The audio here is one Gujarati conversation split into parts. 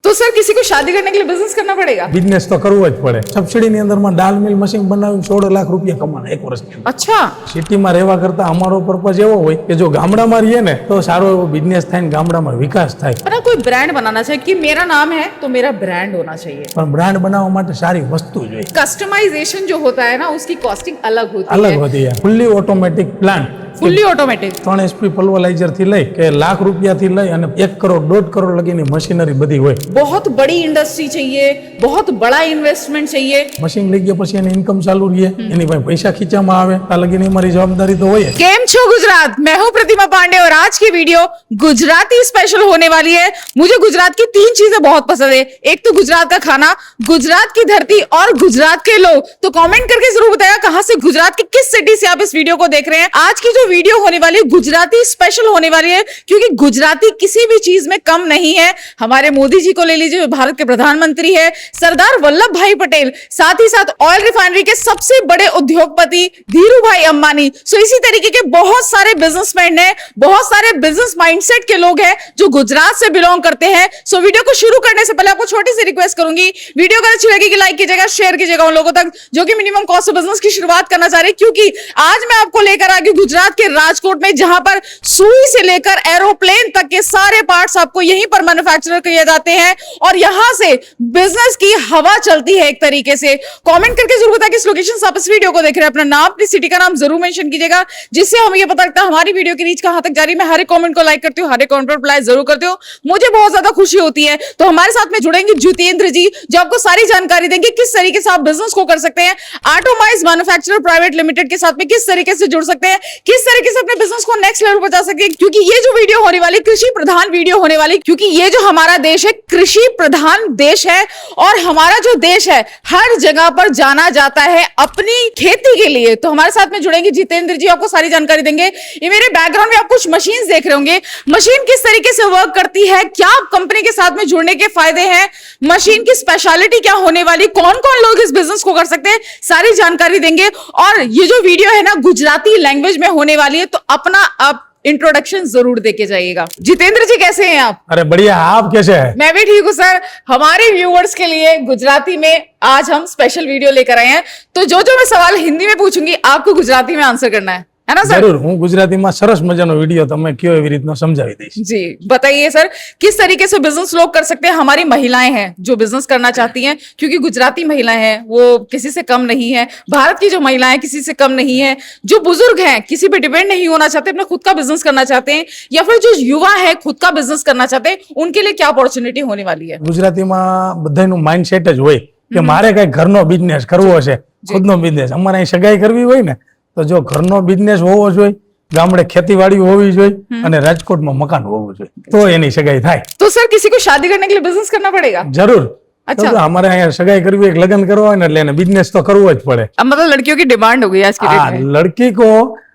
तो सर किसी को शादी करने के लिए बिजनेस करना पड़ेगा? બિઝનેસ તો કરવો જ પડે. સબસિડીની અંદરમાં દાલ મિલ મશીન બનાવીને 16 લાખ રૂપિયા કમાણા એક વર્ષની. अच्छा, સિટીમાં રહેવા કરતા અમારો પર્પઝ એવો હોય કે જો ગામડામાં રહીએ ને તો સારો એવો બિઝનેસ થાય ને ગામડામાં વિકાસ થાય. पर ना कोई ब्रांड बनाना चाहिए कि मेरा नाम है तो मेरा ब्रांड होना चाहिए. પણ બ્રાન્ડ બનાવવા માટે સારી વસ્તુ જોઈએ. कस्टमाइजेशन जो होता है ना उसकी कॉस्टिंग अलग होती અલગ है. હોતી है. Fully automatic plant fully automatic. 3 HP પલ્વરાઇઝર થી લઈ કે લાખ રૂપિયાથી લઈ અને 1 કરોડ 1.5 કરોડ લગીની મશીનરી બધી હોય. बहुत बड़ी इंडस्ट्री चाहिए, बहुत बड़ा इन्वेस्टमेंट चाहिए. મશીન લઈ ગયા પછી એની ઇન્કમ ચાલુ રહે, એની પાસે પૈસા ખીચામાં આવે, આ લગીની અમારી જવાબદારી તો હોય. केम छो गुजरात, मैं हूं प्रतिमा पांडे और आज की वीडियो गुजराती स्पेशल होने वाली है. मुझे गुजरात की 3 चीजें बहुत पसंद है. एक तो गुजरात का खाना, गुजरात की धरती और गुजरात के लोग. तो कमेंट करके जरूर बताइए कहां से, गुजरात के किस सिटी से आप इस वीडियो को देख रहे हैं. आज की जो वीडियो होने वाली है गुजराती स्पेशल होने वाली है क्योंकि गुजराती किसी भी चीज में कम नहीं है. हमारे मोदी जी को ले लीजिए, भारत के प्रधानमंत्री है, सरदार वल्लभ भाई पटेल, साथ ही साथ ऑयल रिफाइनरी के सबसे बड़े उद्योगपति धीरू भाई अंबानी. सो इसी तरीके के बहुत सारे बिजनेसमैन हैं, बहुत सारे बिजनेस माइंडसेट के लोग हैं जो गुजरात से बिलोंग करते हैं. सो वीडियो को शुरू करने से पहले आपको छोटी सी रिक्वेस्ट करूंगी, वीडियो अगर अच्छी लगेगी लाइक कीजिएगा, शेयर कीजिएगा उन लोगों तक जो कि मिनिमम कॉस्ट से बिजनेस की शुरुआत करना चाह रहे हैं. क्योंकि आज मैं आपको लेकर आ गई गुजरात के राजकोट में जहां पर सुई से लेकर एरोप्लेन तक के सारे पार्ट्स आपको यहीं पर मैन्युफैक्चर किए जाते हैं और यहां से बिजनेस की हवा चलती है एक तरीके से. कमेंट करके जरूर बताएं किस लोकेशन से आप इस वीडियो को देख रहे हैं. अपना नाम, अपनी सिटी का नाम जरूर मेंशन कीजिएगा जिससे हमें यह पता लगता है हमारी वीडियो की रीच कहां तक जा रही है. मैं हर एक कमेंट को लाइक करती हूँ, हर एक कमेंट पर रिप्लाई जरूर करती हूँ, मुझे बहुत ज्यादा खुशी होती है. तो हमारे साथ में जुड़ेंगे जितेंद्र जी जो आपको सारी जानकारी देंगे किस तरीके से आप बिजनेस को कर सकते हैं. आटोमाइज मैन्युफैक्चरर प्राइवेट लिमिटेड के साथ में किस तरीके से जुड़ सकते हैं, किस तरीके से अपने बिजनेस को नेक्स्ट लेवल पर जा सकते हैं. क्योंकि ये जो वीडियो होने वाली कृषि प्रधान वीडियो होने वाली, क्योंकि ये जो हमारा देश है कृषि प्रधान देश है और हमारा जो देश है हर जगह पर जाना जाता है अपनी खेती के लिए. तो हमारे साथ में जुड़ेंगे जितेंद्र जी, आपको सारी जानकारी देंगे. ये मेरे बैकग्राउंड में आप कुछ मशीन देख रहे होंगे, मशीन किस तरीके से वर्क करती है, क्या कंपनी के साथ में जुड़ने के फायदे हैं, मशीन की स्पेशलिटी क्या होने वाली, कौन कौन लोग इस बिजनेस को कर सकते हैं, सारी जानकारी देंगे. और ये जो वीडियो है ना गुजराती लैंग्वेज में होने वाली है तो अपना आप इंट्रोडक्शन जरूर देके जाइएगा. जितेंद्र जी कैसे हैं आप? અરે બઢિયા, આપ कैसे है? मैं भी ठीक हूँ सर. हमारे व्यूअर्स के लिए गुजराती में आज हम स्पेशल वीडियो लेकर आए हैं. तो जो जो मैं सवाल हिंदी में पूछूंगी आपको गुजराती में आंसर करना है ना सर? જરૂર, હું ગુજરાતીમાં સરસ મજાનો વિડીયો તમે કયો એવી રીતનો સમજાવી દઈશ. जी बताइए सर, किस तरीके से बिजनेस लोग कर सकते हैं. हमारी महिलाएं हैं जो बिजनेस करना चाहती हैं, क्योंकि गुजराती महिलाएं हैं वो किसी से कम नहीं है, भारत की जो महिलाएं किसी से कम नहीं है, जो बुजुर्ग हैं किसी पे डिपेंड नहीं होना चाहते, अपना खुद का बिजनेस करना चाहते हैं, या फिर जो युवा है खुद का बिजनेस करना चाहते हैं, उनके लिए क्या अपॉर्चुनिटी होने वाली है. ગુજરાતીમાં બધાનું માઇન્ડસેટ જ હોય કે મારે કઈ ઘરનો બિઝનેસ કરવો છે, ખુદનો બિઝનેસ. અમારે અહીં સગાઈ કરવી હોય ને તો જો ઘરનો બિઝનેસ હોવો જોઈએ, ગામડે ખેતીવાડી હોવી જોઈએ અને રાજકોટમાં મકાન હોવું જોઈએ તો એની સગાઈ થાય. तो सर किसी को शादी करने के लिए बिजनेस करना पड़ेगा? જરૂર. अच्छा. તો અમારે અહીંયા સગાઈ કરવી હોય, લગ્ન કરવા હોય ને એટલે એને બિઝનેસ તો કરવો જ પડે. अब मतलब लड़कियों की डिमांड हो गई आज की હા, डेट में. લડકી કો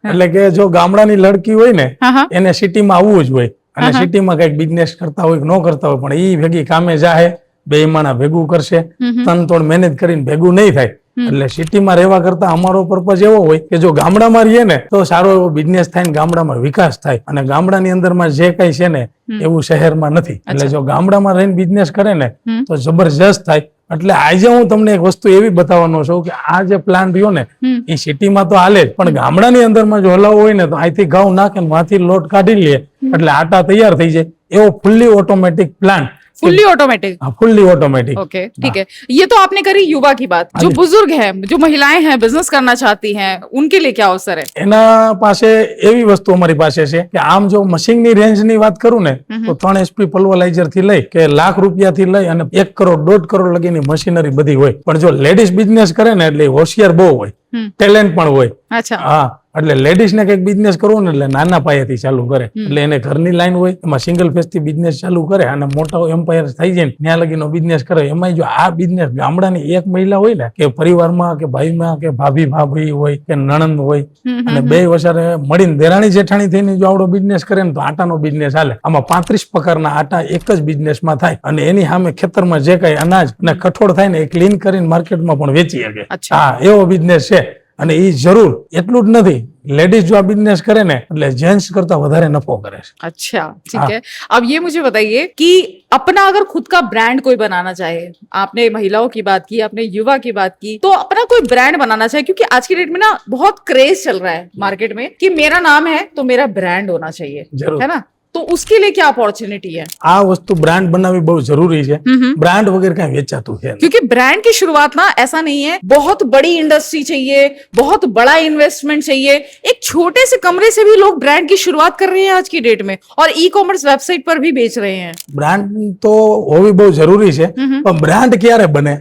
એટલે કે જો ગામડાની લડકી હોય ને हाँ हाँ એને સિટીમાં આવવું જ હોય અને સિટીમાં કઈક બિઝનેસ કરતા હોય કે ન કરતા હોય પણ ઈ ભેગી કામે જાહે, બે માણા ભેગું કરશે, તન તોડ મહેનત કરીને ભેગું નહીં થાય. એટલે સિટીમાં રહેવા કરતા અમારો પર્પઝ એવો હોય કે જો ગામડામાં રહીએ ને તો સારો એવો બિઝનેસ થાય ને ગામડામાં વિકાસ થાય. અને ગામડાની અંદરમાં જે કઈ છે ને એવું શહેરમાં નથી. એટલે જો ગામડામાં રહીને બિઝનેસ કરે ને તો જબરજસ્ત થાય. એટલે આજે હું તમને એક વસ્તુ એવી બતાવવાનો છું કે આ જે પ્લાન રહ્યો ને એ સિટીમાં તો હાલે જ, પણ ગામડાની અંદરમાં જો હલાવવો હોય ને તો અહીંથી ઘઉં નાખે ને માંથી લોટ કાઢી લે એટલે આટા તૈયાર થઈ જાય એવો fully automatic plan. Fully automatic. Fully automatic. Okay ठीक है. ये तो आपने करी युवा की बात. जो बुजुर्ग हैं, जो महिलाएं हैं बिजनेस करना चाहती हैं, उनके लिए क्या अवसर है? એના પાસે એવી વસ્તુ અમારી પાસે છે કે આમ જો મશીનની રેન્જની વાત કરું ને તો 3 HP પલ્વરાઇઝર થી લઈ કે લાખ રૂપિયાથી લઈ અને 1 કરોડ 1.5 કરોડ લગીની મશીનરી બધી હોય. પણ જો લેડીઝ બિઝનેસ કરે ને એટલે હોશિયાર બહુ હોય, ટેલેન્ટ પણ હોય. अच्छा. હા, એટલે લેડીઝ ને કઈક બિઝનેસ કરવો ને એટલે નાના પાયેથી ચાલુ કરે. એટલે એને ઘરની લાઈન હોય એમાં સિંગલ ફેસ થી બિઝનેસ ચાલુ કરે અને મોટો એમ્પાયર થઈ જાય ને ત્યાં લગીનો બિઝનેસ કરે. એમાં જો આ બિઝનેસ ગામડાની એક મહિલા હોય ને કે પરિવારમાં કે ભાઈમાં કે ભાભી ભાભી હોય કે નણંદ હોય અને બે વસારે મળીને દેરાણી જેઠાણી થઈને જો આવડો બિઝનેસ કરે ને તો આટાનો બિઝનેસ હાલે. આમાં 35 પ્રકારના આટા એક જ બિઝનેસમાં થાય અને એની સામે ખેતરમાં જે કઈ અનાજ અને કઠોળ થાય ને એ ક્લીન કરીને માર્કેટમાં પણ વેચી શકે. હા, એવો બિઝનેસ છે. અને એ જરૂર એટલું જ નથી, લેડીઝ जो बिजनेस करे ने એટલે जेंट्स करता વધારે નફો કરે છે. अच्छा ठीक है, अब ये मुझे बताइए कि अपना अगर खुद का ब्रांड कोई बनाना चाहे, आपने महिलाओं की बात की, आपने युवा की बात की, तो अपना कोई ब्रांड बनाना चाहे, क्योंकि आज की डेट में ना बहुत क्रेज चल रहा है मार्केट में कि मेरा नाम है तो मेरा ब्रांड होना चाहिए, जरूर. है ना, तो उसके लिए क्या अपॉर्चुनिटी है? આ વસ્તુ બ્રાન્ડ બનાવવી બહુ જરૂરી છે. બ્રાન્ડ વગર કઈ વેચાતું છે નહીં. क्योंकि ब्रांड की शुरुआत ना ऐसा नहीं है, बहुत बड़ी इंडस्ट्री चाहिए, बहुत बड़ा इन्वेस्टमेंट चाहिए, एक छोटे से कमरे से भी लोग ब्रांड की शुरुआत कर रहे हैं आज की डेट में, और ई कॉमर्स वेबसाइट पर भी बेच रहे हैं. બ્રાન્ડ તો હોવી બહુ જરૂરી છે, પણ બ્રાન્ડ ક્યારે બને?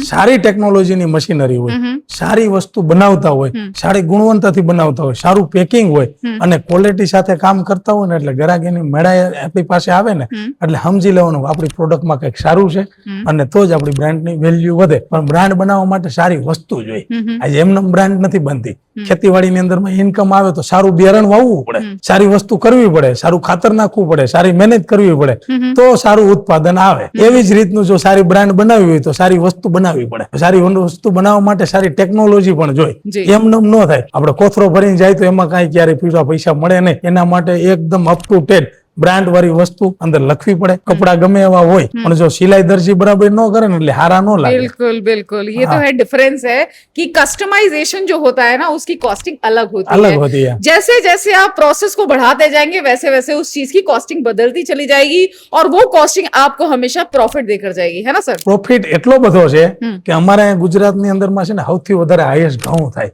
સારી ટેકનોલોજીની મશીનરી હોય, સારી વસ્તુ બનાવતા હોય, સારી ગુણવત્તાથી બનાવતા હોય, સારું પેકિંગ હોય અને ક્વોલિટી સાથે કામ કરતા હોય ને એટલે ગ્રાહકની મેળાએ આપણી પાસે આવે ને એટલે સમજી લેવાનું આપણી પ્રોડક્ટમાં કંઈક સારું છે અને તો જ આપણી બ્રાન્ડની વેલ્યુ વધે. પણ બ્રાન્ડ બનાવવા માટે સારી વસ્તુ જોઈએ. આજે એમને બ્રાન્ડ નથી બનતી. ખેતીવાડીની અંદરમાં ઇન્કમ આવે તો સારું બિયારણ વાવવું પડે, સારી વસ્તુ કરવી પડે, સારું ખાતર નાખવું પડે, સારી મહેનત કરવી પડે તો સારું ઉત્પાદન આવે. એવી જ રીતનું જો સારી બ્રાન્ડ બનાવવી હોય તો સારી વસ્તુ બનાવવી પડે. સારી વસ્તુ બનાવવા માટે સારી ટેકનોલોજી પણ જોઈએ. એમને ન થાય. આપણે કોથરો ભરીને જાય તો એમાં કાંઈ ક્યારે પૈસા મળે નહીં. એના માટે એકદમ અપ ટુ ડેટ બ્રાન્ડ વાળી વસ્તુ અંદર લખવી પડે. કપડા ગમે એવા હોય પણ જો સિलाई દરજી બરાબર ન કરે ને એટલે હારા ન લાગે. बिल्कुल बिल्कुल, ये तो है डिफरेंस है कि कस्टमाइजेशन जो होता है ना उसकी कॉस्टिंग अलग होती है. जैसे जैसे आप प्रोसेस को बढ़ाते जाएंगे वैसे वैसे उस चीज की कॉस्टिंग बदलती चली जाएगी और वो कॉस्टिंग आपको हमेशा प्रॉफिट देकर जाएगी, है ना सर? પ્રોફિટ એટલો બધો છે કે અમારે ગુજરાતની અંદરમાં છે ને સૌથી વધારે હાઈએસ્ટ ઘઉં થાય,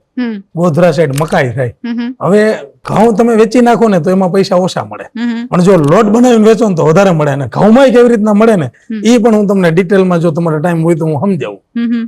ગોધરા સાઈડ મકાઈ થાય. હવે ઘઉં તમે વેચી નાખો ને તો એમાં પૈસા ઓછા મળે, પણ જો લોટ બનાવીને વેચો ને તો વધારે મળે. ને ઘઉંમાં કેવી રીતના મળે ને એ પણ હું તમને ડિટેલમાં જો તમારો ટાઈમ હોય તો હું સમજાવું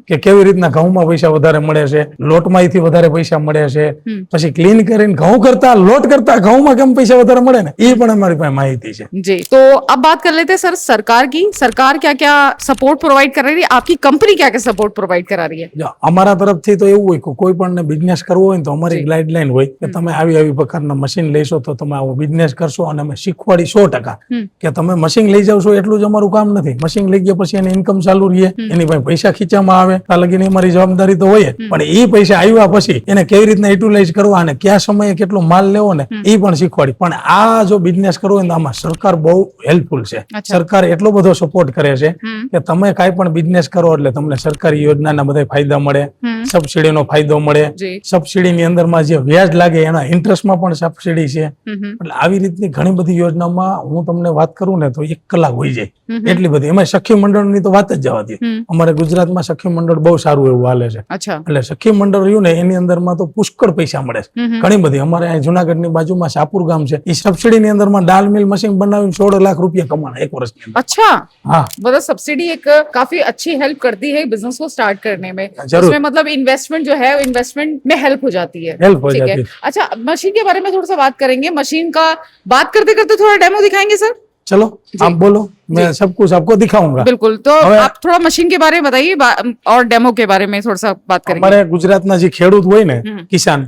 કે કેવી રીતના ઘઉંમાં પૈસા વધારે મળે છે, લોટમાં એથી વધારે પૈસા મળે છે. પછી ક્લીન કરીને ઘઉં કરતા લોટ કરતા ઘઉંમાં કેમ પૈસા વધારે મળે ને એ પણ અમારી પાસે માહિતી છે. जी, तो अब बात कर लेते हैं सर सरकार की. सरकार क्या क्या सपोर्ट प्रोवाइड कर रही है, आपकी कंपनी क्या क्या सपोर्ट प्रोवाइड करा रही है? જો અમારા તરફથી તો એવું હોય કે કોઈ પણ બિઝનેસ કરવો હોય ને તો અમારી ગાઈડલાઈન હોય કે તમે આવી પ્રકારના મશીન લેશો તો તમે આવો બિઝનેસ કરશો અને અમે શીખવાડી 100% કે તમે મશીન લઈ જાવશો એટલું જ અમારું કામ નથી. મશીન લઈ ગયા પછી એની ઇન્કમ ચાલુ રહે, એની પાસે પૈસા ખીચામાં આવે ત્યાં લગીને અમારી જવાબદારી તો હોય જ. પણ એ પૈસા આવ્યા પછી એને કેવી રીતના યુટિલાઇઝ કરવા અને કયા સમયે કેટલો માલ લેવો ને એ પણ શીખવાડી. પણ આ જો બિઝનેસ કરવો હોય તો આમાં સરકાર બહુ હેલ્પફુલ છે. સરકાર એટલો બધો સપોર્ટ કરે છે કે તમે કાંઈ પણ બિઝનેસ કરો એટલે તમને સરકારી યોજનાના બધા ફાયદા મળે, સબસિડીનો ફાયદો મળે, સબસિડીની અંદરમાં જે વ્યાજ લાગે એના ઇન્ટરેસ્ટમાં પણ સબસિડી છે. એટલે આવી રીતની ઘણી બધી યોજનામાં હું તમને વાત કરું ને તો 1 કલાક હોઈ જાય એટલી બધી. એમાં સખી મંડળની તો વાત જ જવા દે. અમારે ગુજરાતમાં સખી મંડળ બહુ સારું એવું હાલે છે. એટલે સખી મંડળ રહ્યું ને એની અંદરમાં તો પુષ્કળ પૈસા મળે છે ઘણી બધી. અમારે અહીં જુનાગઢની બાજુમાં શાહપુર ગામ છે, એ સબસિડીની અંદરમાં દાલ મિલ મશીન બનાવીને 16 લાખ રૂપિયા કમાણા 1 વર્ષની અંદર. अच्छा, हाँ, मतलब सब्सिडी एक काफी अच्छी हेल्प करती है बिजनेस को स्टार्ट करने में. जरूर. उसमें मतलब इन्वेस्टमेंट जो है इन्वेस्टमेंट में हेल्प हो जाती है. हेल्प हो ठीक जाती है. है. अच्छा, मशीन के बारे में थोड़ा सा बात करेंगे. मशीन का बात करते करते थोड़ा डेमो दिखाएंगे सर? चलो आप बोलो, मैं सब कुछ आपको दिखाऊंगा. बिल्कुल, तो હવે आप थोड़ा मशीन के बारे में बताइए और डेमो के बारे में थोड़ा सा बात करेंगे. અમારે ગુજરાતના જે ખેડૂત હોય ને કિસાન,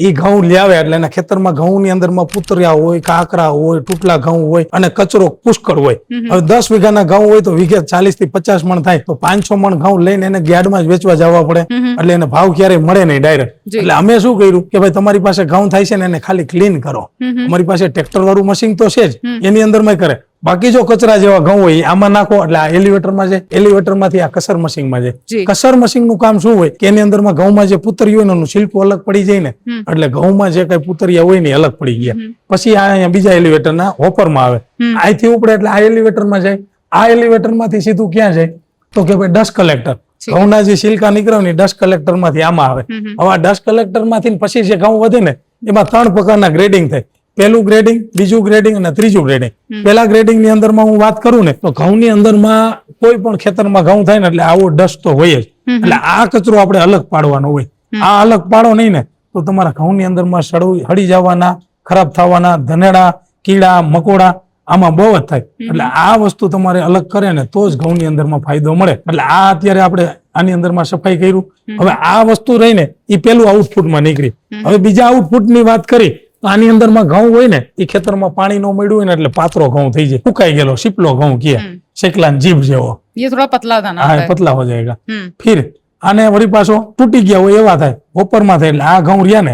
એ ઘઉં લે આવે એટલે એના ખેતરમાં ઘઉંની અંદરમાં પુતરિયા હોય, કાકરા હોય, તૂટલા ઘઉં હોય અને કચરો પુષ્કળ હોય. હવે 10 વીઘાના ઘઉં હોય તો વીઘે 40 થી 50 મણ થાય તો 500 મણ ઘઉં લઈને એને યાર્ડમાં જ વેચવા જવા પડે એટલે એને ભાવ ક્યારેય મળે નહીં ડાયરેક્ટ. એટલે અમે શું કર્યું કે ભાઈ તમારી પાસે ઘઉં થાય છે ને એને ખાલી ક્લીન કરો. અમારી પાસે ટ્રેક્ટર વાળું મશીન તો છે જ, એની અંદરમાં કરે. બાકી જો કચરા જેવા ઘઉં હોય આમાં નાખો એટલે આ એલિવેટરમાં જાય, એલિવેટરમાંથી આ કસર મશીનમાં જાય. કસર મશીનનું કામ શું હોય કે એની અંદરમાં ઘઉંમાં જે પુતરી હોય ને એનું છિલકું અલગ પડી જાય ને એટલે ઘઉંમાં જે કઈ પુતરિયા હોય ને અલગ પડી ગયા. પછી આ અહીંયા બીજા એલિવેટરના હોપરમાં આવે, અહીંથી ઉપડે એટલે આ એલિવેટરમાં જાય. આ એલિવેટરમાંથી સીધું ક્યાં જાય તો કે ભાઈ ડસ્ટ કલેક્ટર. ઘઉંના જે છિલકા નીકળે ને ડસ્ટ કલેક્ટરમાંથી આમાં આવે. હવે આ ડસ્ટ કલેક્ટરમાંથી પછી જે ઘઉં વધે ને એમાં 3 પ્રકારના ગ્રેડિંગ થાય. પહેલું ગ્રેડિંગ, બીજું ગ્રેડિંગ અને ત્રીજું ગ્રેડિંગ. પહેલા ગ્રેડિંગ ની અંદરમાં હું વાત કરું ને તો ઘઉંની અંદરમાં કોઈ પણ ખેતરમાં ઘઉં થાય ને એટલે આવો ડસ્ટ તો હોય જ. એટલે આ કચરો આપણે અલગ પાડવાનો હોય. આ અલગ પાડો નહીં ને તો તમારા ઘઉંની અંદરમાં હળી જવાના, ખરાબ થવાના, ધનેડા, કીડા, મકોડા આમાં બહુ જ થાય. એટલે આ વસ્તુ તમારે અલગ કરે ને તો જ ઘઉંની અંદરમાં ફાયદો મળે. એટલે આ અત્યારે આપણે આની અંદરમાં સફાઈ કર્યું. હવે આ વસ્તુ રહીને એ પેલું આઉટપુટમાં નીકળી. હવે બીજા આઉટપુટની વાત કરી તો આની અંદરમાં ઘઉં હોય ને એ ખેતરમાં પાણી ન મળ્યું હોય ને એટલે પાતળો ઘઉં થઈ જાય, સુકાઈ ગયેલો શીપલો ઘઉં કહે, શેકલાની જીભ જેવો. ये थोड़ा पतला था ना? हाँ, पतला हो जाएगा. फिर આને વળી પાછો તૂટી ગયા હોય એવા થાય, બપોરમાં થાય. એટલે આ ઘઉં રહ્યા ને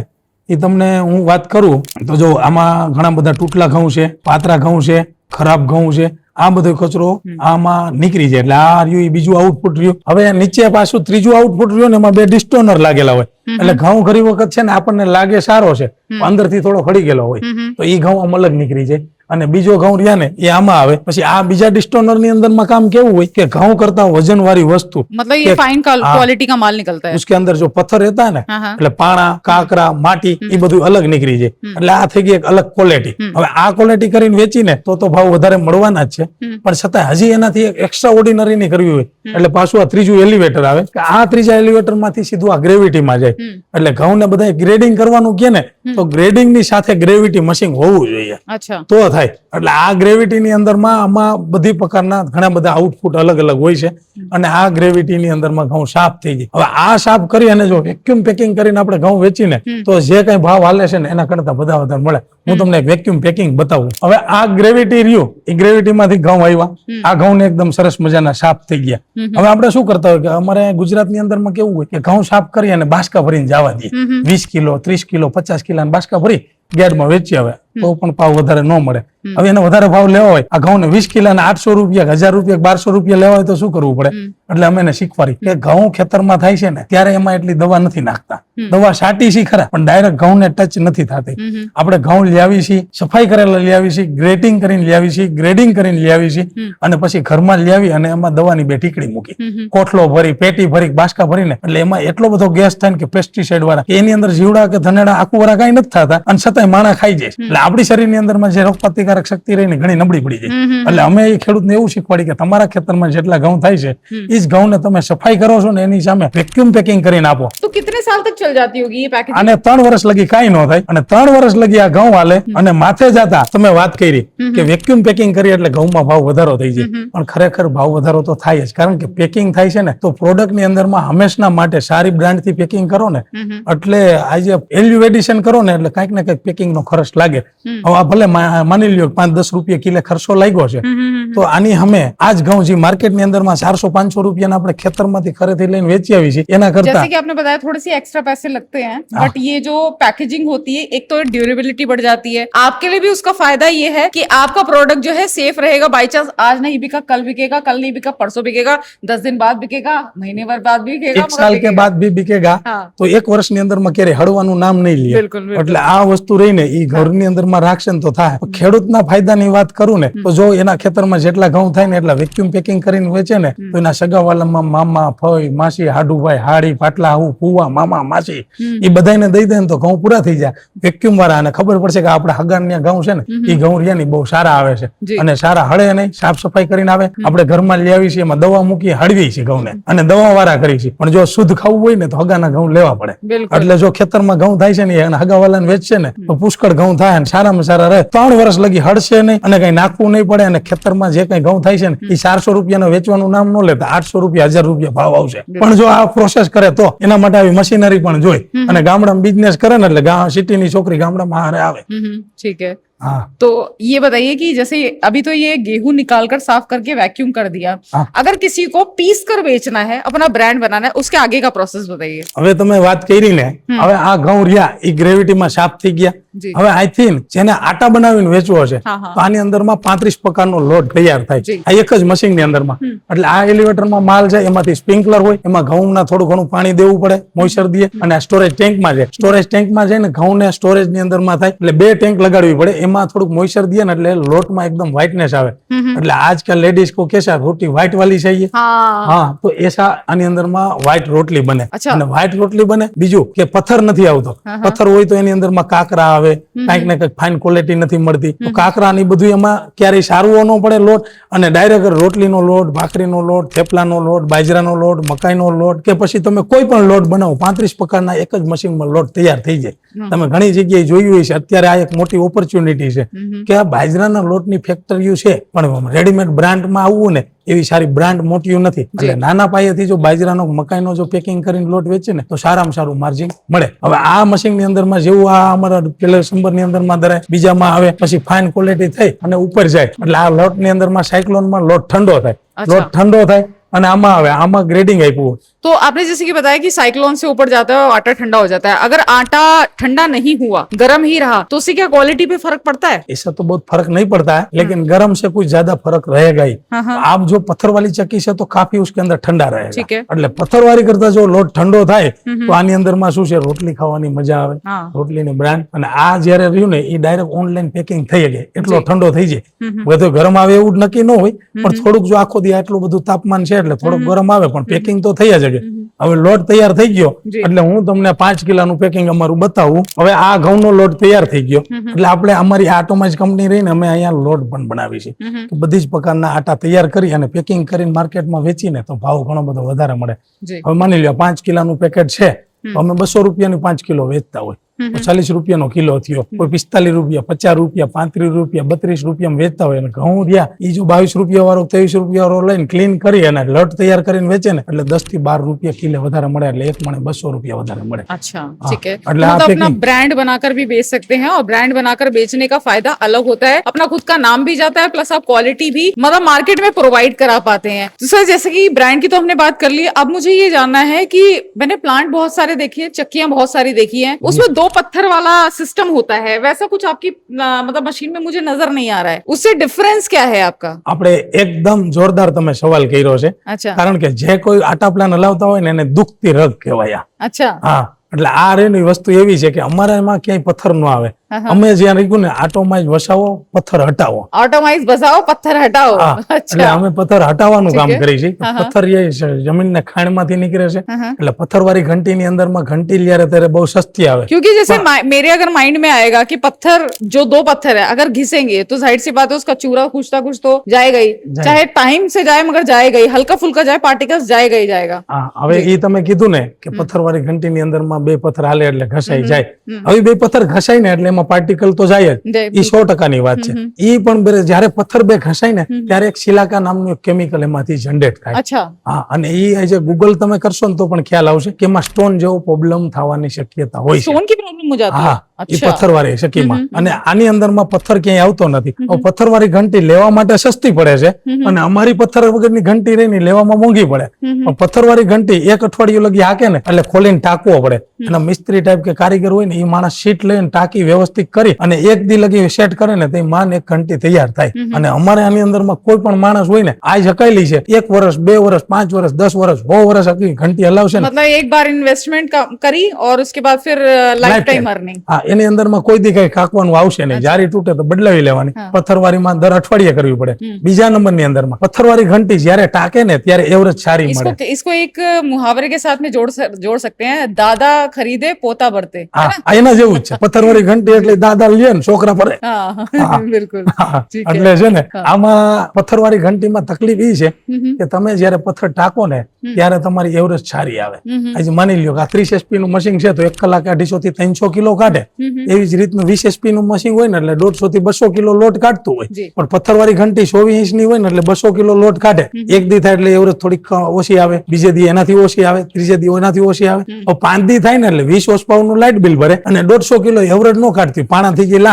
એ તમને હું વાત કરું તો જો આમાં ઘણા બધા તૂટલા ઘઉં છે, પાતરા ઘઉં છે, ખરાબ ઘઉં છે, આ બધો કચરો આમાં નીકળી જાય. એટલે આ રહ્યું એ બીજું આઉટપુટ રહ્યું. હવે નીચે પાછું ત્રીજું આઉટપુટ રહ્યું ને એમાં 2 ડિસ્ટોનર લાગેલા હોય. એટલે ઘઉં ઘણી વખત છે ને આપણને લાગે સારો છે, અંદરથી થોડો ખડી ગયેલો હોય તો એ ઘઉં આમ અલગ નીકળી જાય. અને બીજો ઘઉં રહ્યા ને એ આમાં આવે. પછી આ બીજા ડિસ્ટોનર ની અંદર માં કામ કેવું હોય કે ઘઉં કરતા વજન વાળી વસ્તુ, मतलब ये फाइन क्वालिटी का माल निकलता है. उसके अंदर जो पत्थर रहता है ना, એટલે પાણા, કાકરા, માટી એ બધું અલગ નીકળી જાય. એટલે આ થઈ ગઈ એક અલગ ક્વોલિટી. હવે આ ક્વોલિટી કરીને વેચીને તો ભાવ વધારે મળવાના જ છે, પણ છતાં હજી એનાથી એક એક્સ્ટ્રા ઓર્ડિનરી ની કરવી હોય એટલે પાછું આ ત્રીજું એલિવેટર આવે. કે આ ત્રીજા એલિવેટર માંથી સીધું આ ગ્રેવિટી માં જાય. એટલે ઘઉં ને બધા ગ્રેડિંગ કરવાનું કે ને તો ગ્રેડિંગ ની સાથે ગ્રેવિટી મશીન હોવું જોઈએ, अच्छा તો થાય. એટલે આ ગ્રેવિટી ની અંદરમાં આમાં બધી પ્રકારના ઘણા બધા આઉટપુટ અલગ અલગ હોય છે. અને આ ગ્રેવિટી ની અંદરમાં ઘઉં સાફ થઈ જાય. હવે આ સાફ કરી અને જો વેક્યુમ પેકિંગ કરીને આપણે ઘઉં વેચીને તો જે કઈ ભાવ હાલે છે ને એના કરતા બધા વધારે મળે. હું તમને એક વેક્યુમ પેકિંગ બતાવું. હવે આ ગ્રેવિટી રહ્યું, એ ગ્રેવિટી માંથી ઘઉં આવ્યા. આ ઘઉં ને એકદમ સરસ મજાના સાફ થઈ ગયા. હવે આપણે શું કરતા હોય કે અમારે ગુજરાતની અંદરમાં કેવું હોય કે ઘઉં સાફ કરી અને બાસકા ભરીને જવા દઈએ. 20 કિલો, 30 કિલો, 50 કિલો બાસકા ભરી ગેડમાં વેચી આવે તો પણ ભાવ વધારે ન મળે. હવે એને વધારે ભાવ લેવા હોય, આ ઘઉં ને 20 કિલો ને 800 રૂપિયા, 1000 રૂપિયા, 1200 રૂપિયા લેવા હોય તો શું કરવું પડે? એટલે અમે એને શીખવાડી કે ઘઉં ખેતરમાં થાય છે ને ત્યારે એમાં એટલી દવા નથી નાખતા. દવા છાંટી છે ખરા, પણ ડાયરેક્ટ ઘઉં ને ટચ નથી થતી. આપણે ઘઉં લાવી છીએ, સફાઈ કરેલા લાવી છીએ, ગ્રેડિંગ કરીને લાવી છીએ, ગ્રેડિંગ કરીને લાવી છીએ, અને પછી ઘરમાં લાવી અને એમાં દવાની 2 ટીકડી મૂકી, કોઠલો ભરી, પેટી ભરી, બાસકા ભરીને. એટલે એમાં એટલો બધો ગેસ થાય કે પેસ્ટિસાઇડ વાળા કે એની અંદર જીવડા કે ધનેડા આખું વાળા કઈ નથી થતા, અને છતાંય માણા ખાઈ જાય. એટલે આપણી શરીરની અંદરમાં જે રોગપ્રતિકારક શક્તિ રહીને ઘણી નબળી પડી જાય. એટલે અમે એ ખેડૂતને એવું શીખવાડી કે તમારા ખેતરમાં જેટલા ઘઉં થાય છે એ જ ઘઉં ને તમે સફાઈ કરો છો ને એની સામે વેક્યુમ પેકિંગ કરીને આપો. तो कितने साल तक चल जाती होगी ये पैकेजिंग? અને 3 વર્ષ લગી કાંઈ ન થાય. અને 3 વર્ષ લગી આ ઘઉં હાલે. અને માથે જતા તમે વાત કરી કે વેક્યુમ પેકિંગ કરી એટલે ઘઉંમાં ભાવ વધારો થઈ જાય, પણ ખરેખર ભાવ વધારો તો થાય જ. કારણ કે પેકિંગ થાય છે ને તો પ્રોડક્ટ ની અંદરમાં હંમેશા માટે સારી બ્રાન્ડ થી પેકિંગ કરો ને એટલે આજે એલ્યુએડિશન કરો ને એટલે કઈક ને કઈક પેકિંગ નો ખર્ચ લાગે. હવે આ ભલે માની લ્યો 5-10 રૂપિયા કિલો ખર્ચો લાગ્યો છે, તો આની અમે આજ ઘઉં જે માર્કેટ ની અંદરમાં 400-500 રૂપિયા આપણે ખેતરમાંથી ખરેથી લઈને વેચી આવી છે એના કરતા, जैसे कि आपने बताया थोड़े से एक्स्ट्रा पैसे लगते हैं, बट ये जो पैकेजिंग होती है एक तो ड्यूरेबिलिटी बढ़ जाती है. आपके लिए भी उसका फायदा ये है कि आपका प्रोडक्ट जो है सेफ रहेगा. बाई चांस आज नहीं बिका कल बिकेगा, कल नहीं बिका परसों बिकेगा, 10 दिन बाद बिकेगा, महीने भर बाद बिकेगा, 1 साल के बाद भी बिकेगा. તો 1 વર્ષની અંદરમાં ક્યારે હળવાનું નામ નહીં લે. એટલે આ વસ્તુ રહીને એ ઘરની અંદરમાં રાખશે ને તો થાય. ખેડૂતના ફાયદાની વાત કરું ને તો જો એના ખેતરમાં જેટલા ઘઉં થાય ને એટલા વેક્યુમ પેકિંગ કરીને વેચે ને તો એના સગાવાલામાં મામા, ફઈ, માસી, હાડુભાઈ, હાડી, પાટલા, આવું, ફુવા, મામા, માસી એ બધાને દઈ દે ને તો ઘઉં પૂરા થઈ જાય. વેક્યુમ વાળા અને ખબર પડશે કે આપણા હગાના ઘઉં છે ને એ ઘઉં રહ્યા બહુ સારા આવે છે અને સારા હળે નહીં, સાફ સફાઈ કરીને આવે. આપણે ઘરમાં લઈ આવી છીએ, એમાં દવા મૂકી હળવી છીએ ઘઉંને અને દવા વાળા કરી છે. પણ જો શુદ્ધ ખાવું હોય ને તો હગાના ઘઉં લેવા પડે. એટલે જો ખેતરમાં ઘઉં થાય છે ને એને હગાવાલાને વેચશે ને તો પુષ્કળ ઘઉં થાય અને સારામાં સારા રહે. 3 વર્ષ લગી હળશે નહીં અને કઈ નાખવું નહીં પડે. અને ખેતરમાં જે કઈ ઘઉં થાય છે ને એ 400 રૂપિયાનો વેચવાનું નામ ન લેતા, 800 રૂપિયા, 1000 રૂપિયા ભાવ આવશે. પણ જો આ પ્રોસેસ કરે તો એના માટે આવી મશીનરી પણ જોઈ. અને ગામડામાં બિઝનેસ કરે ને એટલે સિટીની છોકરી ગામડામાં હારે આવે. ठीक है. हाँ. तो ये बताइए कि जैसे अभी तो ये गेहूं निकाल कर साफ करके वैक्यूम कर दिया, अगर किसी को पीस कर बेचना है, अपना ब्रांड बनाना है, उसके आगे का प्रोसेस बताइए. હવે તમે વાત કરી ને, હવે આ ઘઉં રહ્યા એ ગ્રેવિટીમાં સાફ થઈ ગયા. હવે આઈથી જેને આટા બનાવીને વેચવો છે તો આની અંદરમાં 35 પ્રકારનો લોટ તૈયાર થાય આ એક જ મશીન ની અંદરમાં. એટલે આ એલિવેટરમાં માલ જાય, એમાંથી સ્પ્રિંકલર હોય, એમાં ઘઉંના થોડું ઘણું પાણી દેવું પડે, મોઇસ્ચર દે, અને સ્ટોરેજ ટેન્કમાં જાય. સ્ટોરેજ ટેન્કમાં જઈને ઘઉંને સ્ટોરેજ ની અંદરમાં થાય એટલે 2 ટેન્ક લગાડવી પડે. એમાં થોડુંક મોઇસ્ચર દે ને એટલે લોટમાં એકદમ વ્હાઇટનેસ આવે. એટલે આજકાલ લેડીઝ કો કેસા રોટી વ્હાઇટ વાલી चाहिए, હા, તો એસા આની અંદરમાં વ્હાઇટ રોટલી બને. અને વ્હાઇટ રોટલી બને. બીજું કે પથ્થર નથી આવતો. પથ્થર હોય તો એની અંદરમાં કાકરા આવે, કઈક ને કઈક ફાઇન ક્વોલિટી નથી મળતી. તો કાકરા ની બધું એમાં ક્યારેય સારું ન પડે લોટ. અને ડાયરેક્ટ રોટલીનો લોટ, ભાખરીનો લોટ, થેપલાનો લોટ, બાજરાનો લોટ, મકાઈનો લોટ કે પછી તમે કોઈ પણ લોટ બનાવો, 35 પ્રકારના એક જ મશીનમાં લોટ તૈયાર થઈ જાય. તમે ઘણી જગ્યાએ જોયું હોય છે. અત્યારે આ એક મોટી ઓપોર્ચ્યુનિટી છે કે આ બાજરાના લોટની ફેક્ટરીઓ છે, પણ રેડીમેડ બ્રાન્ડમાં આવવું ને એવી સારી બ્રાન્ડ મોટી નથી. એટલે નાના પાયેથી જો બાજરાનો, મકાઈનો જો પેકિંગ કરીને લોટ વેચે ને તો સારામાં સારું માર્જિન મળે. હવે આ મશીન ની અંદરમાં જેવું આ અમારા પેલા નંબર ની અંદરમાં ધરાય, બીજામાં આવે, પછી ફાઇન ક્વોલિટી થઈ અને ઉપર જાય. એટલે આ લોટ ની અંદરમાં સાયક્લોનમાં લોટ ઠંડો થાય. લોટ ઠંડો થાય અને આમાં આવે, આમાં ગ્રેડિંગ આપ્યું હોય. तो आपने जैसे कि बताया कि साइक्लोन से ऊपर जाता है और आटा ठंडा हो जाता है, अगर आटा ठंडा नहीं हुआ, गर्म ही रहा, तो उससे क्या क्वालिटी पे फर्क पड़ता है? ऐसा तो बहुत फर्क नहीं पड़ता है, लेकिन गर्म से कुछ ज्यादा फर्क रहेगा ही। आप जो पत्थर वाली चक्की से तो काफी उसके अंदर ठंडा रहेगा, ठीक है। એટલે પથ્થર વાળી કરતા જો લોટ ઠંડો થાય તો આની અંદર માં શું છે, રોટલી ખાવાની મજા આવે, हाँ। રોટલીની બ્રાન્ડ, અને આ જયારે રહ્યું ને એ ડાયરેક્ટ ઓનલાઈન પેકિંગ થઈ જાય, એટલો ઠંડો થઈ જાય, બધો ગરમ આવે એવું જ નક્કી ન હોય, પણ થોડુંક જો આખો દી આટલું બધું તાપમાન છે એટલે થોડુંક ગરમ આવે, પણ પેકિંગ તો થઈ જ શકે। હવે લોટ તૈયાર થઈ ગયો એટલે હું તમને 5 કિલોનું પેકિંગ અમારું બતાવું। હવે આ ઘઉંનો લોટ તૈયાર થઈ ગયો એટલે આપણે અમારી આટોમાઇઝ કંપની રહીને અમે અહીંયા લોટ પણ બનાવી છે, તો બધી જ પ્રકારના આટા તૈયાર કરી અને પેકિંગ કરીને માર્કેટમાં વેચીને તો ભાવ ઘણો બધો વધારે મળે। હવે માની લો 5 કિલોનું પેકેટ છે તો અમે 200 રૂપિયાની 5 કિલો વેચતા હોય, તો 40 રૂપિયાનો કિલો થયો, કોઈ 45 રૂપિયા, 50 રૂપિયા, 35 રૂપિયા, 32 રૂપિયામાં વેચતા હોય, અને ઘઉં રહ્યા એ જો 22 રૂપિયા વાળો 23 રૂપિયા વાળો લઈને ક્લીન કરી અને લોટ તૈયાર કરીને વેચે ને એટલે 10 થી 12 રૂપિયા કિલો વધારે મળે, એટલે એક મણે 200 રૂપિયા વધારે મળે। अच्छा, ठीक है। એટલે આ मतलब अपना packing- ब्रांड बनाकर भी बेच सकते हैं, और ब्रांड बनाकर बेचने का फायदा अलग होता है, अपना खुद का नाम भी जाता है, प्लस आप क्वालिटी भी मतलब मार्केट में प्रोवाइड करा पाते हैं। तो सर जैसे कि ब्रांड की तो हमने बात कर ली, अब मुझे ये जानना है कि मैंने प्लांट बहुत सारे देखे हैं, चक्कियां बहुत सारी देखी हैं, उसमें 2 पत्थर वाला सिस्टम होता है, वैसा कुछ आपकी मतलब मशीन में मुझे नजर नहीं आ रहा है, उससे डिफरेंस क्या है आपका? આપણે એકદમ જોરદાર તમે સવાલ કર્યો છે, अच्छा કારણ કે જે કોઈ આટા પ્લાન હલાવતા હોય ને એને દુખતી રગ કહેવાય। अच्छा હા, એટલે આ રેની વસ્તુ એવી છે કે અમારા એમાં ક્યાંય પથ્થર ન આવે, અમે જ્યાં રીકું ને આટોમાઇઝ વસાવો, પથ્થર હટાવો। ऑटोमाइज बसाओ पत्थर हटाओ। હા, એટલે अच्छा અમે પથ્થર હટાવવાનું કામ ઠીક હે। કરીએ છીએ। પથ્થર એ જમીનના ખાણમાંથી નીકળે છે, એટલે પથ્થરવાળી ઘંટીની અંદરમાં ઘંટી લ્યારે ત્યારે બહુ સસ્તી આવે। क्योंकि जैसे मेरे अगर माइंड में आएगा कि पत्थर जो 2 पत्थर है अगर घिसेंगे तो जाहिर सी बात है उसका चूरा कुछ ना कुछ तो जाएगा ही, चाहे टाइम से जाए मगर जाएगा ही, हल्का फुल्का जाए पार्टिकल्स जाएगा ही जाएगा। હા, હવે એ તમે કીધું ને કે પથ્થરવાળી ઘંટીની અંદરમાં 2 પથ્થર હાલે એટલે ઘસાઈ જાય, હવે 2 પથ્થર ઘસાય ને એટલે એમાં પાર્ટિકલ તો જાય જ, જાય, એ 100% વાત છે। એ પણ જયારે પથ્થર 2 ઘસાય ને ત્યારે એક સિલાકા નામનું એક કેમિકલ એમાંથી જનરેટ થાય। अच्छा હા, અને એ જે ગૂગલ તમે કરશો ને તો પણ ખ્યાલ આવશે કે એમાં સ્ટોન જેવો પ્રોબ્લેમ થવાની શક્યતા હોય છે। स्टोन की प्रॉब्लम हो जाती है। હા, એ अच्छा પથ્થરવાળી શક્તિમાં, અને આની અંદરમાં પથ્થર ક્યાંય આવતો નથી। હવે પથ્થરવાળી ઘંટી લેવા માટે સસ્તી પડે છે, અને અમારી પથ્થર વગરની ઘંટી રહીને લેવામાં મોંઘી પડે, પણ પથ્થરવાળી ઘંટી 1 અઠવાડિયું લગી હાકે ને એટલે ખોલીને ટાંકવો પડે, અને મિસ્ત્રી ટાઈપ કે કારીગર હોય ને એ માણસ શીટ લઈને ટાંકી વ્યવસ્થિત કરી અને 1 દી લગી સેટ કરે ને તો માન એક ઘંટી તૈયાર થાય। અને અમારે આની અંદરમાં કોઈ પણ માણસ હોય ને આ હકાયેલી છે, 1 વર્ષ 2 વર્ષ 5 વર્ષ 10 વર્ષ 100 વર્ષ આખી ઘંટી હલાવશે ને। मतलब एक बार इन्वेस्टमेंट करी और उसके बाद फिर लाइफ टाइम अर्निंग। હા, એની અંદરમાં કોઈ દી કઈ કાકવાનું આવશે નહીં, જારી તૂટે તો બદલાવી લેવાની, પથ્થરવાળીમાં દર અઠવાડિયે કરવી પડે। બીજા નંબરની અંદરમાં પથ્થરવાળી ઘંટી જ્યારે ટાકે ને ત્યારે એવરેજ સારી મળે। इसको एक मुहावरे के साथ में जोड़ सकते हैं, दादा खरीदे पोता बढ़ते। હા, એના જેવું જ છે, પથ્થરવાળી ઘંટી એટલે દાદા લે ને છોકરા પડે। हाँ बिल्कुल હા, ठीक है। એટલે છે ને આમાં પથ્થરવાળી ઘંટીમાં તકલીફ એ છે કે તમે જ્યારે પથ્થર ટાકો ને ત્યારે તમારી એવરેજ સારી આવે। આજે માની લ્યો કે આ 30 HP નું મશીન છે તો 1 કલાકે 250 થી 300 કિલો કાઢે, એવી જ રીતનું 20 HP નું મશીન હોય ને એટલે 150 થી 200 કિલો લોટ કાઢતું હોય, જી। પણ પથ્થરવાળી ઘંટી 24 ઇંચની હોય ને એટલે 200 કિલો લોટ કાઢે। એક દી થાય એટલે એવરેજ થોડીક ઓછી આવે, બીજે દી એનાથી ઓછી આવે, ત્રીજે દી એનાથી ઓછી આવે, 5 દી થાય ને એટલે 20 હોર્સ પાવર નું લાઇટ બિલ ભરે, અને 150 કિલો એવરેજ નો કાઢતી, પાણા થઈ જાય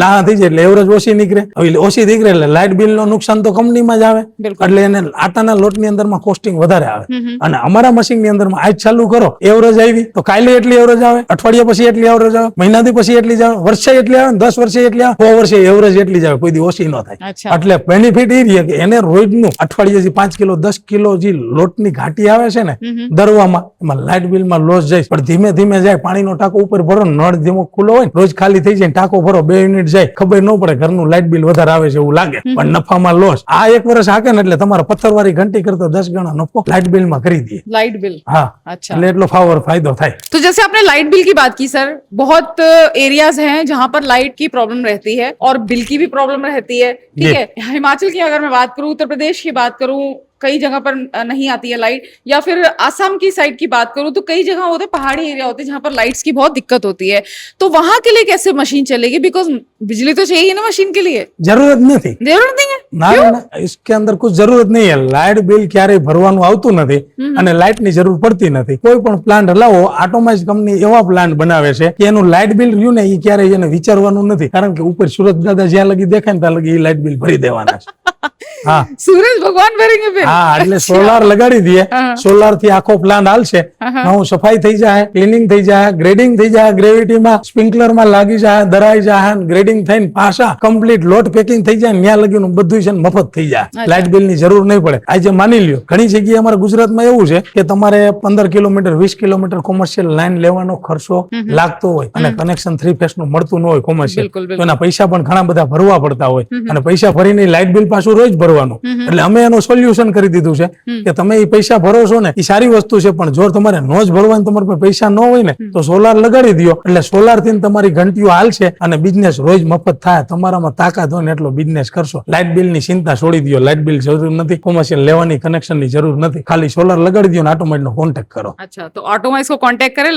લાહ થઈ જાય એટલે એવરેજ ઓછી નીકળે। હવે ઓછી નીકળે એટલે લાઇટ બિલ નું નુકસાન તો કંપનીમાં જ આવે, એટલે એને આટાના લોટની અંદરમાં કોસ્ટિંગ વધારે આવે। અને અમારા મશીન ની અંદરમાં આજ ચાલુ કરો, એવરેજ આવી તો કાલે એટલી એવરેજ આવે, અઠવાડિયા પછી એટલી એવરેજ આવે, મહિનાથી પછી એટલી જ આવે, વર્ષે એટલી આવે, 10 વર્ષે એટલી આવે, 100 વર્ષે એવરેજ એટલી જ આવે, કોઈ દી ઓછી ન થાય। अच्छा એટલે બેનિફિટ એ રહે કે એને રોજનું અઠવાડિયે 5 કિલો 10 કિલો જે લોટની ઘાટી આવે છે ને દરવામાં, એમાં લાઇટ બિલમાં લોસ જાય, પણ ધીમે ધીમે જાય। પાણીનો ટાંકો ઉપર ભરો, નળ ધીમો ખુલ્લો હોય, રોજ ખાલી થઈ જાય, ટાંકો ભરો, 2 યુનિટ જાય, ખબર ન પડે, ઘરનું લાઇટ બિલ વધારે આવે છે એવું લાગે, પણ નફામાં લોસ। આ 1 વર્ષ હાકે ને એટલે તમારા પથ્થરવાળી ઘંટી કરતા 10 ગણા નફો લાઇટ બિલમાં કરી દે। Light bill. હા, अच्छा એટલે એટલો ફાયદો થાય। तो जैसे आपने लाइट बिल की बात की सर, बहुत एरियाज हैं जहां पर लाइट की प्रॉब्लम रहती है और बिल की भी प्रॉब्लम रहती है, ठीक है। हिमाचल की अगर मैं बात करूं, उत्तर प्रदेश की बात करूं, कई जगह पर नहीं आती है लाइट, या फिर आसाम की साइड की बात करूं तो कई जगह होते पहाड़ी एरिया होते हैं जहां पर लाइट्स की बहुत दिक्कत होती है, तो वहां के लिए कैसे मशीन चलेगी? बिकॉज बिजली तो चाहिए ना मशीन के लिए। જરૂરત નથી, जरूरत नहीं है। ના ના, इसके अंदर कुछ जरूरत नहीं है। લાઇટ બિલ ક્યારેય ભરવાનું આવતું નથી અને લાઇટ ની જરૂર પડતી નથી। કોઈ પણ પ્લાન્ટ હલાવો, આટોમાઇઝ કંપની એવા પ્લાન્ટ બનાવે છે કે એનું લાઇટ બિલ રહ્યું ને એ ક્યારેય એને વિચારવાનું નથી, કારણ કે ઉપર સુરત દાદા જ્યાં લગી દેખાય ને ત્યાં લગી એ લાઇટ બિલ ભરી દેવાના છે। હા सूरज भगवान भरेंगे फिर હા એટલે સોલાર લગાડી દઈએ, સોલાર થી આખો પ્લાન્ટ હાલશે, નવું સફાઈ થઈ જાય, ક્લિનિંગ થઈ જાય, ગ્રેડિંગ થઈ જાય, ગ્રેવિટીમાં સ્પ્રિંકલર માં લાગી જાય, દરાઈ જાય, ગ્રેડિંગ થઈને પાછા કમ્પ્લીટ લોટ પેકિંગ થઈ જાય, ત્યાં લગીનું બધું છે ને મફત થઈ જાય, લાઇટ બિલ ની જરૂર નહીં પડે. આજે માની લ્યો ઘણી જગ્યાએ અમારા ગુજરાતમાં એવું છે કે તમારે 15 કિલોમીટર 20 કિલોમીટર કોમર્શિયલ લાઈન લેવાનો ખર્ચો લાગતો હોય અને કનેક્શન 3 ફેસ નું મળતું ન હોય કોમર્શિયલ, તો એના પૈસા પણ ઘણા બધા ભરવા પડતા હોય અને પૈસા ભરીને લાઇટ બિલ પાછું રોજ ભરવાનું. એટલે અમે એનું સોલ્યુશન કરી દીધું છે કે તમે એ પૈસા ભરો છો ને એ સારી વસ્તુ છે, પણ જો તમારે નો જ ભરવાની તમારા પાસે પૈસા ન હોય ને તો સોલાર લગાડી દો, એટલે સોલાર થી તમારી ઘંટીઓ હાલશે અને બિઝનેસ રોજ મફત થાય. તમારામાં તાકાત હોય ને એટલો બિઝનેસ કરશો. લાઇટ બિલ ની ચિંતા છોડી દો, લાઇટ બિલ જરૂર નથી, કોમર્શિયલ લેવાની કનેક્શન ની જરૂર નથી, ખાલી સોલાર લગાડી દો ને ऑटोमेट નો કોન્ટેક્ट करो. अच्छा, तो ऑटो में इसको कांटेक्ट करें,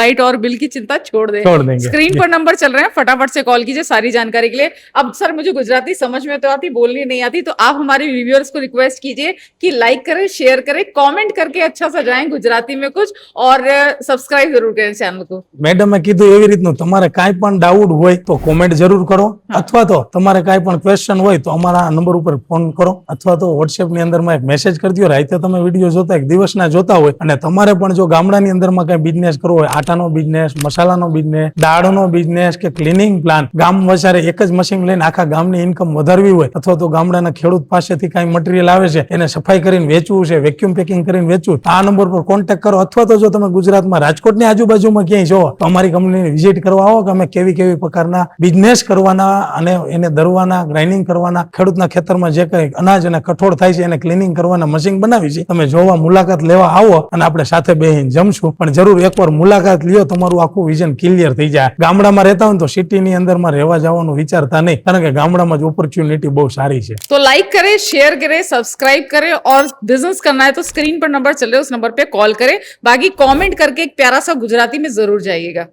लाइट और बिल की चिंता छोड़ देंगे. स्क्रीन पर नंबर चल रहे हैं, फटाफट से कॉल कीजिए सारी जानकारी के लिए. अब सर मुझे गुजराती समझ में तो आती, बोलनी नहीं आती, तो आप हमारे व्यूअर्स को रिक्वेस्ट कीजिए कि लाइक करें, शेयर करें, कमेंट करके अच्छा सा जाएं गुजराती में कुछ, और सब्सक्राइब जरूर करें चैनल को. મેડમે કીધું એવી રીતનું તમારે કાંઈ પણ ડાઉટ હોય તો કોમેન્ટ જરૂર કરો, અથવા તો તમારે કાંઈ પણ ક્વેશ્ચન હોય તો અમારા નંબર ઉપર ફોન કરો, અથવા તો વોટ્સએપ ની અંદરમાં એક મેસેજ કરી દો. રાતે તમે વિડીયો જોતા એક દિવસના જોતા હોય અને તમારે પણ જો ગામડાની અંદરમાં કઈ બિઝનેસ કરવો હોય, આટાનો બિઝનેસ, મસાલાનો બિઝનેસ, દાળનો બિઝનેસ કે ક્લિનિંગ પ્લાન્ટ, ગામ વચારે એક જ મશીન લઈને આખા ગામની ઇન્કમ વધારવી હોય, અથવા તો ગામડાના ખેડૂત પાસેથી કઈ મટીરિયલ આવે છે એને સફાઈ કરીને વેચવું છે, વેક્યુમ પેકિંગ કરીને વેચવું, આ નંબર પર કોન્ટેક્ટ કરો. અથવા તો જો તમે ગુજરાતમાં રાજકોટની આજુબાજુમાં ક્યાંય છો તો અમારી કંપનીની વિઝિટ કરવા આવો કે અમે કેવી કેવી પ્રકારના બિઝનેસ કરવાના અને એને દરવાના, ગ્રાઇન્ડિંગ કરવાના, ખેડૂતના ખેતરમાં જે કઈ અનાજ અને કઠોળ થાય છે એને ક્લિનિંગ કરવાના મશીન બનાવી છે. તમે જોવા મુલાકાત લેવા આવો અને આપણે સાથે બેહીને જમશું, પણ જરૂર એકવાર મુલાકાત લ્યો, તમારું આખું વિઝન ક્લિયર થઈ જાય. ગામડામાં રહેતા હોય તો સિટીની અંદરમાં રહેવા જવાનું વિચારતા નહીં, કારણ કે ગામડામાં જ ઓપોર્ચ્યુનિટી બહુ સારી છે. तो लाइक करें, शेयर करें, सब्सक्राइब करें, और बिजनेस करना है तो स्क्रीन पर नंबर चल रहे हैं, उस नंबर पे कॉल करें. बाकी कमेंट करके एक प्यारा सा गुजराती में जरूर जाइएगा.